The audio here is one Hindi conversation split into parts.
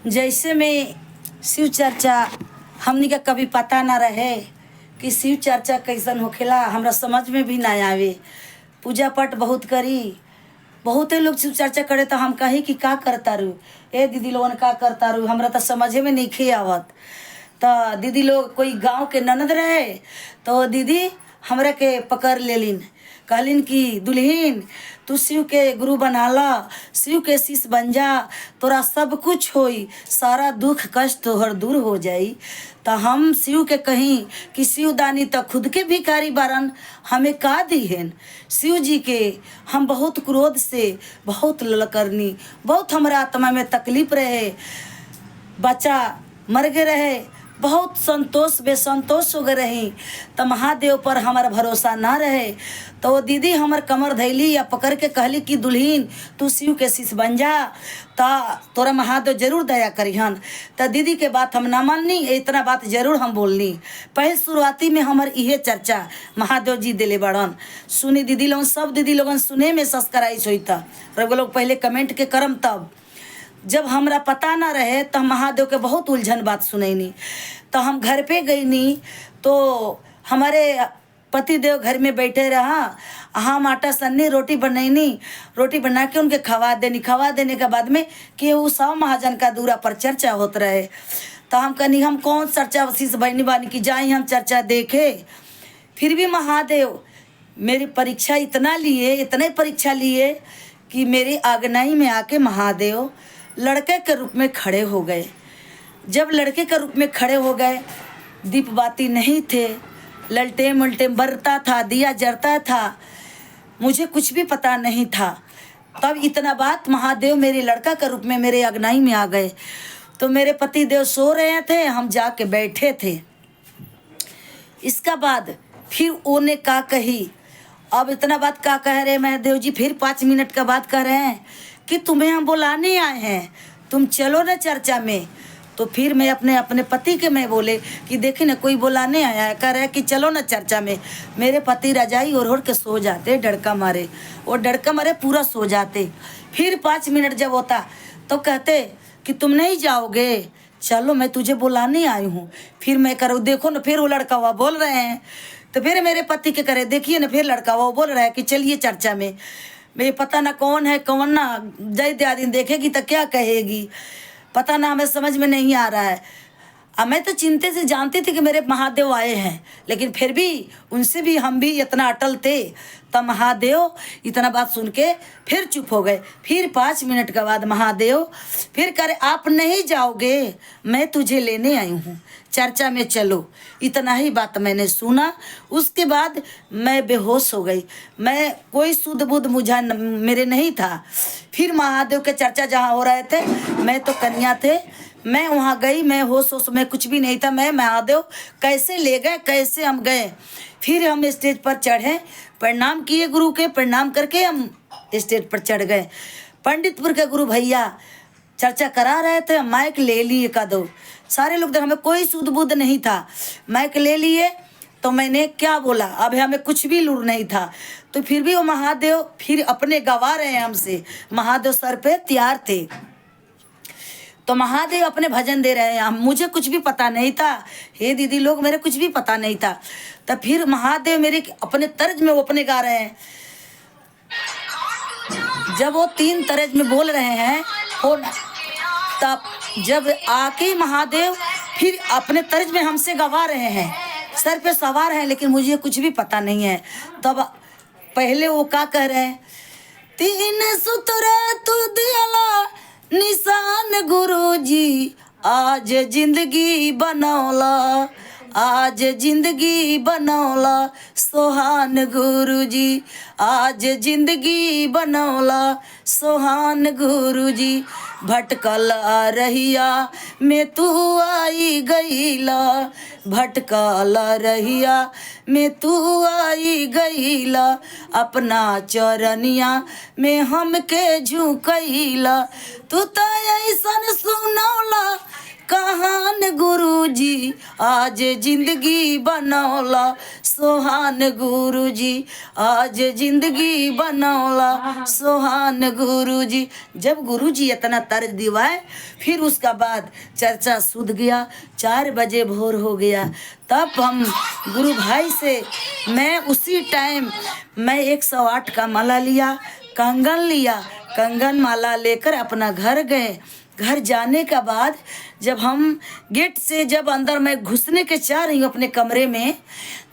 जैसे में शिव चर्चा हमनी का कभी पता ना रहे कि शिव चर्चा कैसन होखेला, हमरा समझ में भी ना आवे। पूजा पाठ बहुत करी, बहुते लोग शिव चर्चा करे तो हम कही कि का करता रू, ए दीदी लोगन का करता रू, हमरा तो समझे में नहीं आवत। तो दीदी लोग कोई गांव के ननद रहे तो दीदी हमरा के पकड़ लेलिन, कहलिन कि दुल्हीन तू शिव के गुरु बना ला, शिव के शिष्य बन जा, तोरा सब कुछ होई, सारा दुख कष्ट तोहर दूर हो जाई। तो हम शिव के कहीं कि शिव दानी तो खुद के भिखारी बारन, हमें का दीहन। शिव जी के हम बहुत क्रोध से बहुत ललकरनी, बहुत हमारा आत्मा में तकलीफ रहे, बच्चा मर गए रहे, बहुत संतोष बेसंतोष हो गए रही। तो महादेव पर हमारा भरोसा ना रहे तो वो दीदी हमार कमर धैली या पकड़ के कहली कि दुल्हीन तू शिव के शिष्य बन जा, तोरा महादेव जरूर दया करिहन। तो दीदी के बात हम ना माननी, इतना बात जरूर हम बोलनी। पहले शुरुआती में हमार इहे चर्चा महादेव जी दिले बड़न, सुनी दीदी लोगन, सब दीदी लोगन सुने में सब्सक्राइब होई था, लोग पहले कमेंट के करम। तब जब हमरा पता ना रहे तो हम महादेव के बहुत उलझन बात सुनैनी। तो हम घर पे गईनी तो हमारे पति देव घर में बैठे रहा, हम आटा सन्नी रोटी बनैनी, रोटी बना के उनके खवा देनी। खवा देने के बाद में कि वो सब महाजन का दूरा पर चर्चा होत रहे। तो हम कहनी हम कौन चर्चा वसीस बनी बानी कि जाए हम चर्चा देखे। फिर भी महादेव मेरी परीक्षा इतना लिए, इतने परीक्षा लिए कि मेरी आगनाई में आके महादेव लड़के के रूप में खड़े हो गए। जब लड़के के रूप में खड़े हो गए, दीप बाती नहीं थे, ललटेन उल्टेन बरता था, दिया जरता था, मुझे कुछ भी पता नहीं था। तब इतना बात महादेव मेरे लड़का के रूप में मेरे अगनाई में आ गए। तो मेरे पति देव सो रहे थे, हम जाके बैठे थे। इसका बाद फिर ओने का कही, अब इतना बात का कह रहे महादेव जी, फिर 5 मिनट का बात कह रहे हैं कि तुम्हें हम बुलाने आए हैं, तुम चलो ना चर्चा में। तो फिर मैं अपने पति के मैं बोले कि देखिए ना कोई बुलाने आया है, कह रहे कि चलो ना चर्चा में। मेरे पति रजाई ओढ़ के सो जाते, डड़का मारे, और डड़का मारे पूरा सो जाते। फिर 5 मिनट जब होता तो कहते कि तुम नहीं जाओगे, चलो मैं तुझे बुलाने आई हूँ। फिर मैं करूँ, देखो ना फिर वो लड़का हुआ बोल रहे हैं। तो फिर मेरे पति के करे, देखिए ना फिर लड़का वो बोल रहा है कि चलिए चर्चा में। मेरे पता ना कौन है कौन ना, जय दियादिन देखेगी तो क्या कहेगी, पता ना, हमें समझ में नहीं आ रहा है। अब मैं तो चिंते से जानती थी कि मेरे महादेव आए हैं, लेकिन फिर भी उनसे भी हम भी इतना अटल थे। तब महादेव इतना बात सुन के फिर चुप हो गए। फिर 5 मिनट के बाद महादेव फिर करे, आप नहीं जाओगे, मैं तुझे लेने आई हूँ, चर्चा में चलो। इतना ही बात मैंने सुना। उसके बाद मैं बेहोश हो गई, मैं कोई सुध बुध मुझा मेरे नहीं था। फिर महादेव के चर्चा जहाँ हो रहे थे, मैं तो कन्या थे, मैं वहाँ गई, मैं होश में कुछ भी नहीं था। मैं महादेव कैसे ले गए, कैसे हम गए। फिर हम स्टेज पर चढ़े, प्रणाम किए गुरु के, प्रणाम करके हम स्टेज पर चढ़ गए। पंडितपुर के गुरु भैया चर्चा करा रहे थे, माइक ले लिए का दो, सारे लोग हमें कोई सुध बुध नहीं था, माइक ले लिए। तो मैंने क्या बोला, अब हमें कुछ भी लूर नहीं था। तो फिर भी वो महादेव फिर अपने गवा रहे हैं हमसे, महादेव सर पे तैयार थे। तो महादेव अपने भजन दे रहे हैं, मुझे कुछ भी पता नहीं था, हे दीदी लोग मेरे कुछ भी पता नहीं था। तब फिर महादेव मेरे अपने तर्ज में वो अपने गा रहे हैं। जब वो 3 तर्ज में बोल रहे हैं हो, तब जब आके महादेव फिर अपने तर्ज में हमसे गवा रहे हैं, सर पे सवार हैं, लेकिन मुझे कुछ भी पता नहीं है। तब पहले वो क्या कह रहे हैं, 3 सूत्र तू दियाला निशान गुरुजी, आज जिंदगी बनौला, आज जिंदगी बनौला सोहान गुरुजी, आज जिंदगी बनौला सोहान गुरुजी। भटकल रहिया में तू आई गईला, भटकल रहिया में तू आई गईला, अपना चरनिया में हमके झुकैला, तू तो ऐसन सुनौला कहान गुरुजी, आज जिंदगी बनौला सुहान गुरुजी, आज जिंदगी बनौला सुहान गुरुजी। जब गुरुजी इतना तर्ज दिवाए, फिर उसका बाद चर्चा सूद गया। 4 बजे भोर हो गया। तब हम गुरु भाई से मैं उसी टाइम मैं 108 का माला लिया, कंगन लिया, कंगन माला लेकर अपना घर गए। घर जाने का बाद जब हम गेट से जब अंदर मैं घुसने के चाह रही हूँ अपने कमरे में,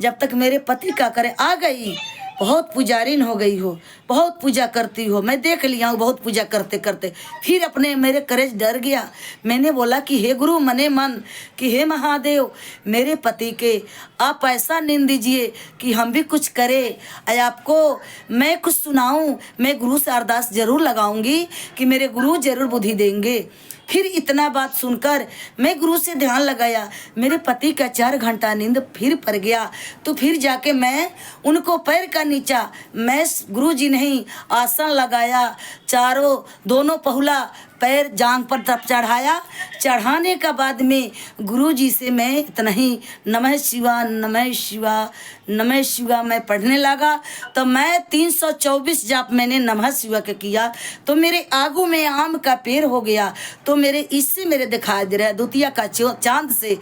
जब तक मेरे पति का करे आ गई, बहुत पुजारिन हो गई हो, बहुत पूजा करती हो, मैं देख लिया हूँ बहुत पूजा करते करते। फिर अपने मेरे करेज डर गया। मैंने बोला कि हे गुरु मने मन कि हे महादेव, मेरे पति के आप ऐसा नींद दीजिए कि हम भी कुछ करें, आपको मैं कुछ सुनाऊं। मैं गुरु से अरदास जरूर लगाऊंगी कि मेरे गुरु जरूर बुद्धि देंगे। फिर इतना बात सुनकर मैं गुरु से ध्यान लगाया। मेरे पति का 4 घंटा नींद फिर पड़ गया। तो फिर जाके मैं उनको पैर का नीचा मैं गुरु जी नहीं आसन लगाया, चारों दोनों पहुला पैर जांग पर तब चढ़ाया। चढ़ाने का बाद में गुरु जी से मैं इतना ही नमः शिवा नमः शिवा नमः शिवा मैं पढ़ने लगा। तो मैं 324 जाप मैंने नमः शिवा के किया। तो मेरे आगू में आम का पेड़ हो गया। तो मेरे इससे मेरे दिखाई दे रहा है द्वितीय का चांद से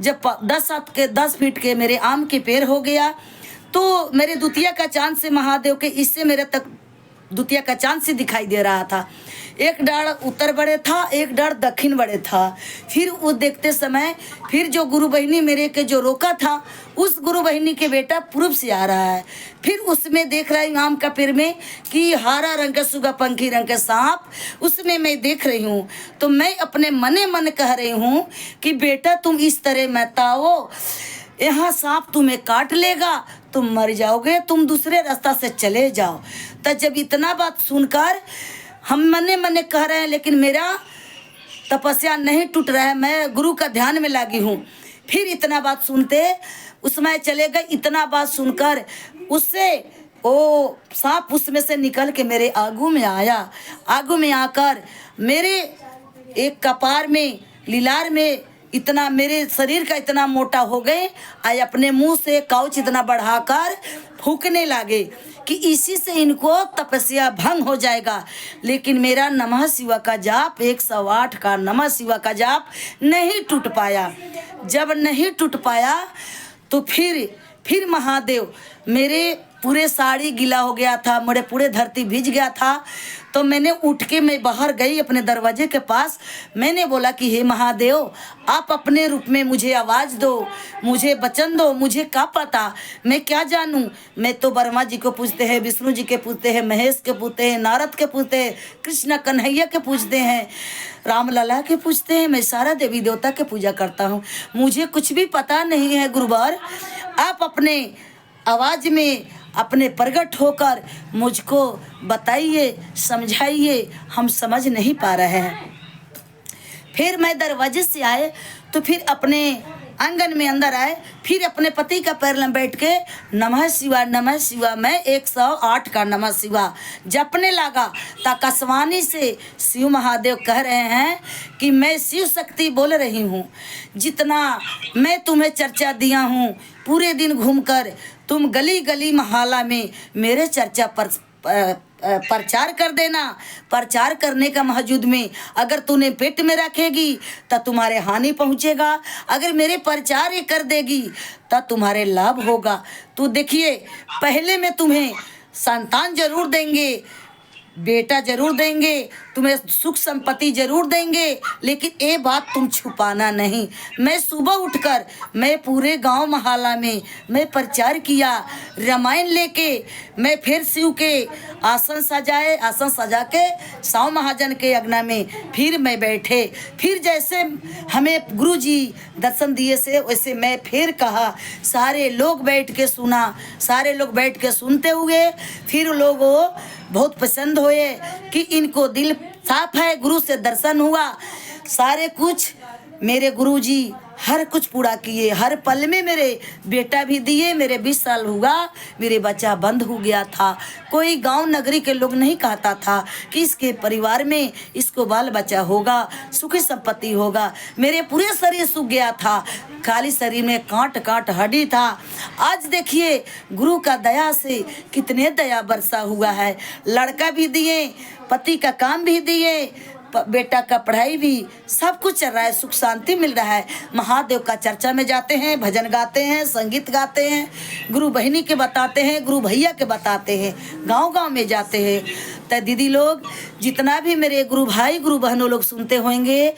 जब 10 फीट के मेरे आम के पेड़ हो गया। तो मेरे द्वितीय का चांद से महादेव के इससे मेरे तक द्वितीय का चांद से दिखाई दे रहा था। एक डाढ़ उत्तर बड़े था, एक डाढ़ दक्षिण बड़े था। फिर वो देखते समय फिर जो गुरु बहिनी मेरे के जो रोका था, उस गुरु बहिनी के बेटा पूर्व से आ रहा है। फिर उसमें देख रही हूँ आम का पेड़ में कि हरा रंग का सुगा पंखी रंग का सांप, उसमें मैं देख रही हूँ। तो मैं अपने मने मन कह रही हूँ कि बेटा तुम इस तरह मत आओ, यहाँ सांप तुम्हें काट लेगा, तुम मर जाओगे, तुम दूसरे रास्ता से चले जाओ। तो जब इतना बात सुनकर हम मने मने कह रहे हैं, लेकिन मेरा तपस्या नहीं टूट रहा है, मैं गुरु का ध्यान में लगी हूँ। फिर इतना बात सुनते उसमें चले गए। इतना बात सुनकर उससे वो सांप उसमें से निकल के मेरे आगू में आया। आगू में आकर मेरे एक कपार में लीलार में इतना मेरे शरीर का इतना मोटा हो गए, आए अपने मुंह से काउच इतना बढ़ाकर फूकने लगे कि इसी से इनको तपस्या भंग हो जाएगा। लेकिन मेरा नमः शिवा का जाप 108 का नमः शिवा का जाप नहीं टूट पाया। जब नहीं टूट पाया तो फिर महादेव मेरे पूरे साड़ी गीला हो गया था, मेरे पूरे धरती भीज गया था। तो मैंने उठ के मैं बाहर गई अपने दरवाजे के पास। मैंने बोला कि हे महादेव, आप अपने रूप में मुझे आवाज़ दो, मुझे वचन दो, मुझे क्या पता, मैं क्या जानूं। मैं तो ब्रह्मा जी को पूछते हैं, विष्णु जी के पूछते हैं, महेश के पूछते हैं, नारद के पूछते हैं, कृष्ण कन्हैया के पूछते हैं, राम लला के पूछते हैं। मैं सारा देवी देवता के पूजा करता हूँ, मुझे कुछ भी पता नहीं है। गुरुवार आप अपने आवाज़ में अपने प्रगट होकर मुझको बताइए, समझाइए, हम समझ नहीं पा रहे हैं। फिर मैं दरवाजे से आए तो फिर अपने आंगन में अंदर आए, फिर अपने पति का पैर में बैठ के नमः शिवा मैं 108 का नमः शिवा जपने लगा। आकाशवाणी से शिव महादेव कह रहे हैं कि मैं शिव शक्ति बोल रही हूँ। जितना मैं तुम्हें चर्चा दिया हूँ, पूरे दिन घूमकर तुम गली गली मोहल्ला में मेरे चर्चा पर प्रचार कर देना। प्रचार करने का मौजूद में अगर तूने पेट में रखेगी तो तुम्हारे हानि पहुंचेगा, अगर मेरे प्रचार ये कर देगी तो तुम्हारे लाभ होगा। तो देखिए, पहले में तुम्हें संतान जरूर देंगे, बेटा जरूर देंगे, तुम्हें सुख संपत्ति जरूर देंगे, लेकिन ये बात तुम छुपाना नहीं। मैं सुबह उठकर मैं पूरे गांव मोहल्ला में मैं प्रचार किया, रामायण लेके मैं फिर शिव के आसन सजा के साव महाजन के अग्ना में फिर मैं बैठे। फिर जैसे हमें गुरु जी दर्शन दिए से वैसे मैं फिर कहा, सारे लोग बैठ के सुना, सारे लोग बैठ के सुनते हुए फिर लोगों बहुत पसंद हुए कि इनको दिल साफ है, गुरु से दर्शन हुआ, सारे कुछ मेरे गुरुजी हर कुछ पूरा किए, हर पल में मेरे बेटा भी दिए। मेरे 20 साल हुआ, मेरे बच्चा बंद हो गया था। कोई गांव नगरी के लोग नहीं कहता था कि इसके परिवार में इसको बाल बच्चा होगा, सुखी संपत्ति होगा। मेरे पूरे शरीर सूख गया था, खाली शरीर में कांट कांट हड्डी था। आज देखिए गुरु का दया से कितने दया बरसा हुआ है। लड़का भी दिए, पति का काम भी दिए, बेटा का पढ़ाई भी, सब कुछ चल रहा है, सुख शांति मिल रहा है। महादेव का चर्चा में जाते हैं, भजन गाते हैं, संगीत गाते हैं, गुरु बहिनी के बताते हैं, गुरु भैया के बताते हैं, गांव गांव में जाते हैं। तो दीदी लोग जितना भी मेरे गुरु भाई गुरु बहनों लोग सुनते होंगे,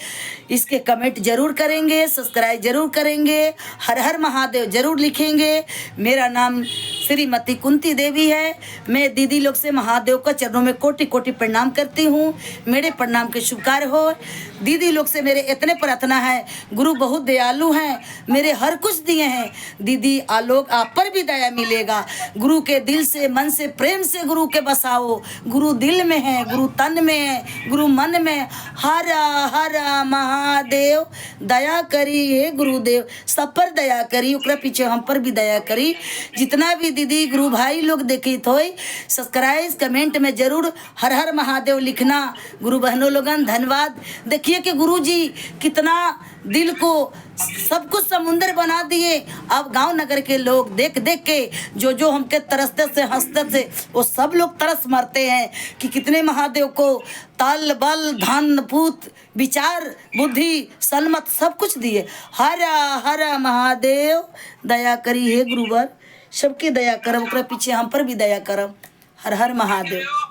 इसके कमेंट जरूर करेंगे, सब्सक्राइब जरूर करेंगे, हर हर महादेव जरूर लिखेंगे। मेरा नाम श्रीमती कुंती देवी है। मैं दीदी लोग से महादेव का चरणों में कोटि कोटि प्रणाम करती हूँ। मेरे प्रणाम के शुभकार हो। दीदी लोग से मेरे इतने प्रार्थना है, गुरु बहुत दयालु हैं, मेरे हर कुछ दिए हैं। दीदी आलोक आप पर भी दया मिलेगा। गुरु के दिल से, मन से, प्रेम से गुरु के बसाओ। गुरु दिल में है, गुरु तन में है, गुरु मन में। हर हर महादेव दया करी हे गुरुदेव, सब पर दया करी, ओकरा पीछे हम पर भी दया करी। जितना भी दीदी गुरु भाई लोग देखी तो सब्सक्राइब कमेंट में जरूर हर हर महादेव लिखना। गुरु बहनों लोगन धन्यवाद। देखिए कि गुरु जी कितना दिल को सब कुछ समुंदर बना दिए। अब गांव नगर के लोग देख देख के जो हमके तरसते से हंसते थे, वो सब लोग तरस मरते हैं कि कितने महादेव को तल बल धन पूत विचार बुद्धि सलमत सब कुछ दिए। हर हर महादेव दया करी हे गुरुवर, सबकी दया करम, ओकरा पीछे हम पर भी दया करम। हर हर महादेव।